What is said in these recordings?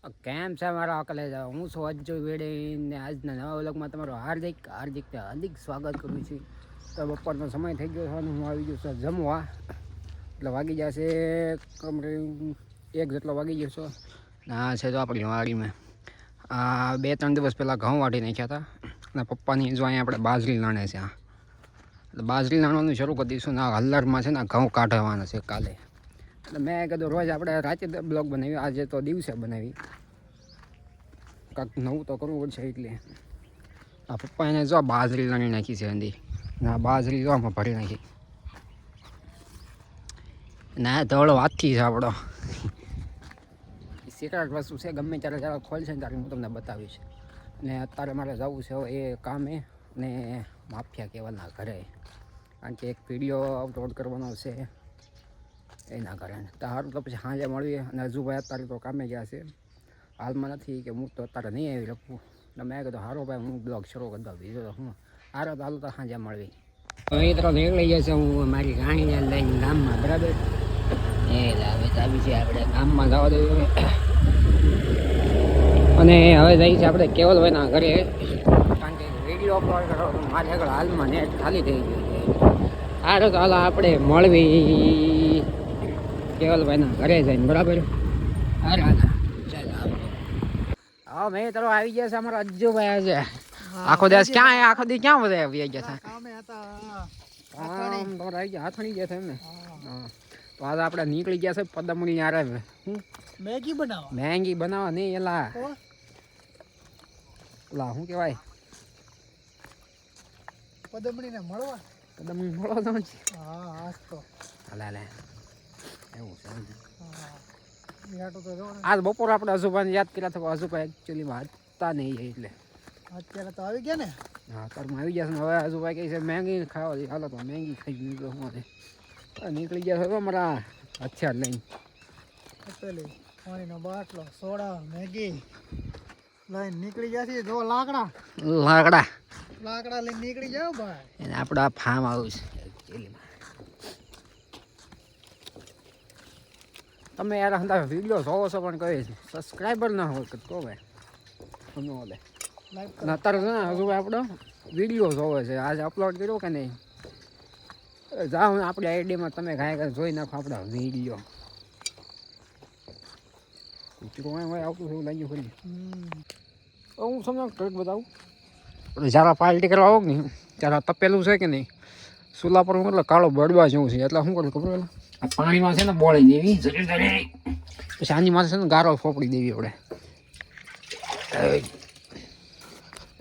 કેમ છે મારા અકલે હું છું અજ્જુ વેડેને આજના નવા વ્લોગમાં તમારું હાર્દિક સ્વાગત કરું છું. તો બપોરનો સમય થઈ ગયો છે અને હું આવી ગયો છું જમવા. એટલે વાગી જશે એક જેટલો વાગી ગયો છો. આ છે તો આપણી વાડીમાં આ 2-3 દિવસ પહેલાં ઘઉં વાઢી નાખ્યા હતા અને પપ્પાની જો અહીંયા આપણે બાજરી લાણે છે. એટલે બાજરી લાણવાનું શરૂ કરી દઈશું ને આ હલ્લરમાં છે ને ઘઉં કાઢવાના છે કાલે. એટલે મેં કીધું રોજ આપણે રાતે બ્લોગ બનાવી, આજે તો દિવસે બનાવી, કાંઈક નવું તો કરવું પડશે. એટલે આ પપ્પા એને જો બાજરી લાણી નાખી છે અંદી, ના બાજરી જો આમાં ભરી નાખી. ના ધોળો હાથથી છે આપણો સિક્રેટ વસ્તુ છે, ગમે ત્યારે ખોલશે ને ત્યારે હું તમને બતાવીશ. અને અત્યારે મારે જવું છે એ કામે ને માફિયા કહેવાના ઘરે, કારણ કે એક વિડીયો અપલોડ કરવાનો છે એના કારણે. તો સારું, તો પછી સાંજે મળીએ. અને હજુભાઈ અત્યારે તો કામે ગયા છે, હાલમાં નથી કે હું તો અત્યારે નહીં આવી લખું. એટલે મેં કીધું હારો ભાઈ હું બ્લોગ શરૂ કરી દઉં, બીજો તો હું હારો તો હાલો તો સાંજે મળવી. અહીં તો નીકળી જાય છે હું મારી રાણીને લઈને ગામમાં, બરાબર. એ લાવે આવી છે આપણે ગામમાં જવા દઈએ. અને હવે જઈએ છીએ આપણે કેવલભાઈના ઘરે, કારણ કે વિડીયો અપલોડ કરવાનું મારે આગળ હાલમાં નેટ ખાલી થઈ ગયું છે. હારો તો હાલો આપણે મળવી કેવલભાઈના ઘરે જઈને, બરાબર. અરે હા મેં તારો આવી ગયા છે અમારા અજ્જુભાઈ. આજે આખો દિવસ ક્યાં આખો દી ક્યાં બધા આવી ગયા હતા? તમારે આવી ગયા હાથણી ગયા હતા એમને? હા. તો આજે આપણે નીકળી ગયા છે પદમણી યાર મેગી બનાવવા નહીં એલા શું કહેવાય પદમણીને મળવા તો એવું છે. આજ બપોર આપણે અજુભાઈને યાદ કર્યા હતા, અજુભાઈ એકચ્યુઅલીમાં હતા નહીં એટલે અત્યારે તો આવી ગયા ને. હા અત્યારમાં આવી ગયા છે. હવે અજુભાઈ કહે છે મેગી ખાવા દે, હાલો તો મેગી ખાઈ નીકળો. નીકળી ગયા છે અમારા હથિયાર લઈને, પાણીનો બાટલો, સોડા, મેગી લઈને નીકળી ગયા છે. જો લાકડા લઈને નીકળી જાવ ભાઈ. એને આપણા ફાર્મ હાઉસ એકચ્યુઅલીમાં. તમે યાર હંધા વિડીયો જોવો છો પણ કહે છે સબસ્ક્રાઈબર ના હોય તો ભાઈ સમજો ઓલે. અત્યારે છે ને હજુ આપણો વિડીયો જોવે છે, આજે અપલોડ કર્યો કે નહીં, જાઓ આપણી આઈડીમાં તમે કાંઈ જોઈ નાખો આપણા વિડીયો. કૂતરું હોય આવતું એવું લાગ્યું ફરી. હું સમજો કંઈક બતાવું. જ્યારે પાર્ટી કરવા આવો ને ત્યારે તપેલું છે કે નહીં, ચૂલા પર મતલબ કાળો બળવા જેવું છે. એટલે શું કરું ખબર? આ પાણીમાં છે ને બોળી દેવી, પછી આની માથે છે ને ગારો ફોપડી દેવી આપણે.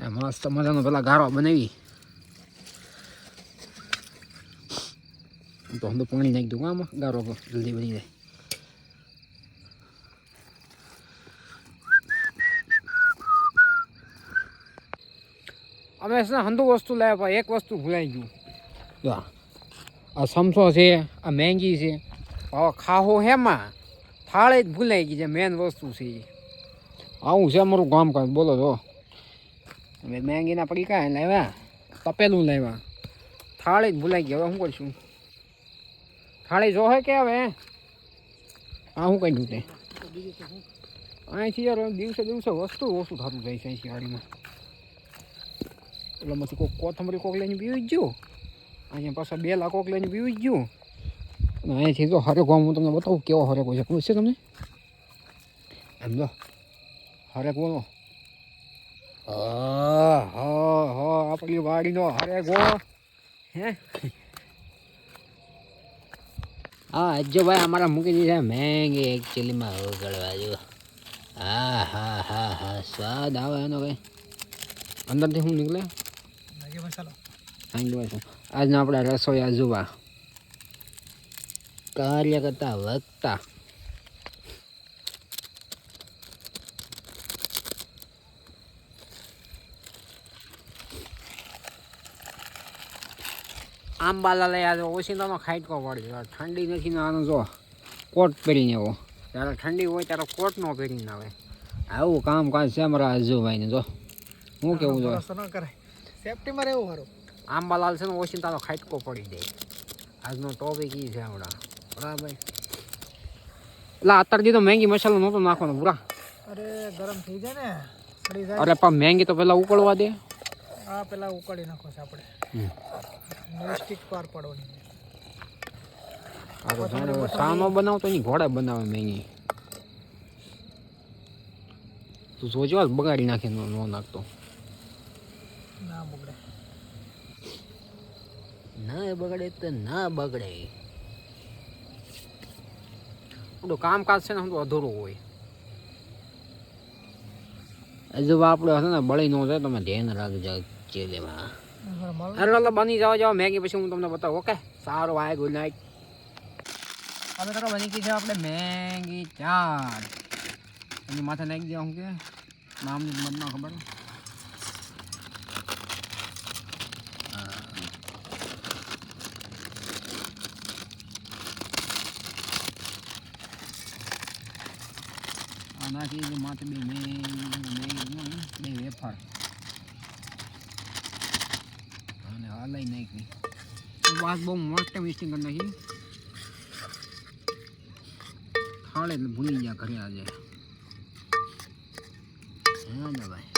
મસ્ત મજાનો પેલા ગારો બનાવી તો હું તો પાણી નાખી દઉં આમાં, ગારો જલ્દી બની જાય. અમે છે ને હંધુ વસ્તુ લાવ્યા, પણ એક વસ્તુ ભૂલાઈ ગયું. આ સમસો છે, આ મેંગી છે, હવે ખાહો હેમાં થાળે જ ભૂલાઈ ગઈ છે, મેન વસ્તુ છે. આવું છે અમારું કામ કાજ. બોલો જો હવે મેંગીના પડીકા લાવ્યા, તપેલું લાવ્યા, થાળી જ ભૂલાઈ ગઈ. હવે શું કરીશું? થાળી જો હે કે હવે હા શું કહી દઉં તે અહીંથી યાર દિવસે વસ્તુ ઓછું થતું જાય છે અહીંથી ગાડીમાં. એટલે પછી કોઈક કોથમરી કોક લઈને પીવી જ ગયું, અહીંયા પાછા 2 લાખ કોક લઈને પીવી જ ગયું. અને અહીંથી જો હરેકો હું તમને બતાવું કેવો હરેકો છે, ખબર છે તમને? એમ જો હરેક બોલો, આપણી વાડીનો હરેકો હે. હા અજ્જુભાઈ અમારા મૂકી દીધા મેંગી એકચ્યુઅલીમાં ઉગળવા જો. હા સ્વાદ આવે એનો કંઈ. અંદરથી શું નીકળે? મેગી મસાલો. આજનો આપણા રસોઈ અજુબા કાર્ય કરતા વખતા. આંબાલા લઈ આવ્યો, ઓછીનો ખાઈટકો પડી. ઠંડી નથી ને આનો જો કોટ પહેરીને આવો, જ્યારે ઠંડી હોય ત્યારે કોટ નો પહેરીને આવે. આવું કામ કાજ છે અમારા અજુભાઈને. જો હું કેવું જો સેફ્ટીમાં રહેવું સારું. આંબાલાલ છે ને ઓછીનો ખાઈટકો પડી જાય. આજનો ટોપિક એ છે હમણાં, બરાબર. એટલે અત્યારથી તો મેગી મસાલો નહોતો નાખવાનો પૂરા, અરે ગરમ થઈ જાય ને સડી જાય. અરે પણ મેંગી તો પેલા ઉકળવા દે. આ પેલા ઉકાળી નાખો છે આપણે. નોનસ્ટિક પાર પાડવાની. આ તો જાણે સાનો બનાવતો ની ઘોડા બનાવે મેંગી. તું સોચો બગાડી નાખે નો નાખતો. ના બગડે. ના બગડે તો ના બગડે. બધું કામકાજ છે ને હું તો અધૂરું હોય. હજુ આપણે હશે ને બળી ન જાય તમે ધ્યાન રાખજો ચેલેમાં. અરે તો બની જાઓ મેગી પછી હું તમને બતાવું. ઓકે સારું બાય ગુડ નાઇટ. હવે કરો બની ગઈ છે આપણે મેગી ચાર. એની માથે નાખી દે હું કે નામની મતમાં ખબર. નાખી માથે બે બે વેફર અને હલાઈ નાખી. વાત બહુ મસ્ત મિસ્ટિંગ કરી નાખી. ખાડે એટલે ભૂલી ગયા ઘરે આજે. હા ને ભાઈ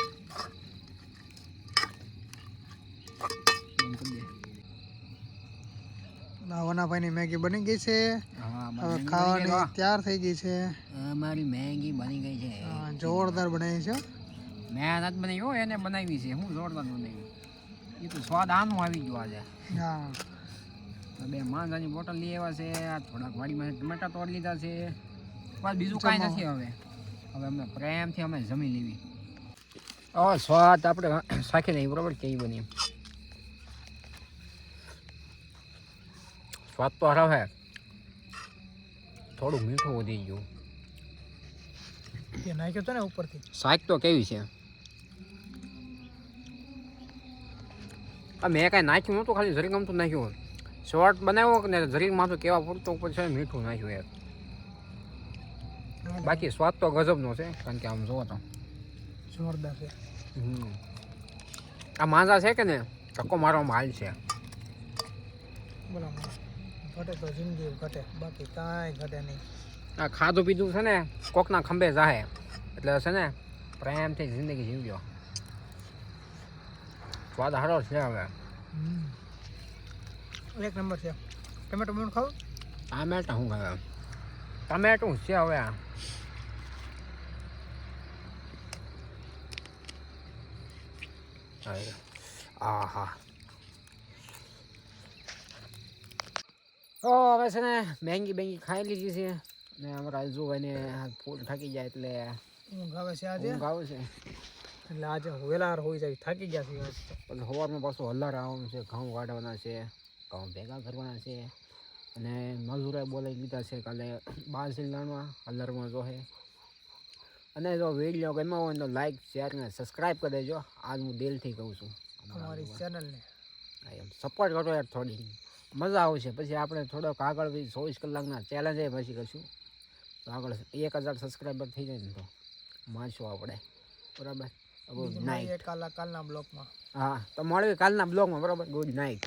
નાવાનાભાઈની મેગી બની ગઈ છે. હવે ખાવાની તૈયાર થઈ ગઈ છે. અમારી મેગી બની ગઈ છે. જોરદાર બનાવી છે. મેં નથી બનાવી હો, એને બનાવી છે. હું જોરદાર બનાવી. એ તો સ્વાદ આનો આવી ગયો આજે. હા બે માંજાની બોટલ લઈ આવ્યા છે. થોડાક વાડીમાં ટમેટા તોડ લીધા છે. બસ બીજું કાંઈ નથી. હવે અમે પ્રેમથી અમે જમી લેવી. હવે સ્વાદ આપણે શાખી નહીં બરાબર કેવી બની. સ્વાદ તો હરાવે. થોડું મીઠું વધી ગયું. નાખ્યો તો ને ઉપરથી. શાક તો કેવી છે. મેં કાંઈ નાખ્યું નહોતું, ખાલી જરીક આમ તો નાખ્યું. શોર્ટ બનાવ્યો ને જરીકમાં તો કેવા પૂરતું ઉપર છે મીઠું નાખ્યું યાર. બાકી સ્વાદ તો ગજબનો છે. કારણ કે આમ જોવો તો જોરદાર છે. આ માંજા છે કે ને ધક્કો મારવામાં હાલ છે. બરાબર ઘટે તો જિંદગી ઘટે, બાકી કાંઈ ઘટે નહીં. આ ખાધું પીધું છે ને કોકના ખંભે જાહે એટલે છે ને પ્રેમથી જિંદગી જીવજો. સ્વાદ સારો છે. હવે એક નંબર છે. ટમેટો મૂળ ખાવ. ટામેટા શું ખાવે ટમેટું છે. હવે આ હા હવે છે ને મેંગી ખાઈ લીધી છે ને અમારા આજુભાઈને ફૂલ થાકી જાય એટલે ઊંઘ આવે છે આજે. ઊંઘ આવે છે એટલે આજે વેલાર હોઈ જાય, થાકી ગયા છે. પછી સવારમાં પાછું હલ્લાર આવવાનું છે. ઘઉં વાઢવાના છે, ઘઉં ભેગા કરવાના છે અને મજૂરે બોલાવી લીધા છે કાલે બાર સિલાણમાં હલ્લારમાં જોહે. અને જો વિડીયો ગમ્યો હોય તો લાઈક શેર અને સબસ્ક્રાઈબ કરી દેજો. આજ હું દિલથી કહું છું અમારી ચેનલને સપોર્ટ કરો યાર. થોડી મજા આવશે. પછી આપણે થોડોક આગળ 24 કલાકના ચેલેન્જ પછી કરશું તો આગળ 1000 સબસ્ક્રાઈબર થઈ જાય ને તો માનશું આપણે બરાબર. Good night. કાલના બ્લોગમાં. હા તો મળીએ કાલના બ્લોગમાં બરાબર. Good night.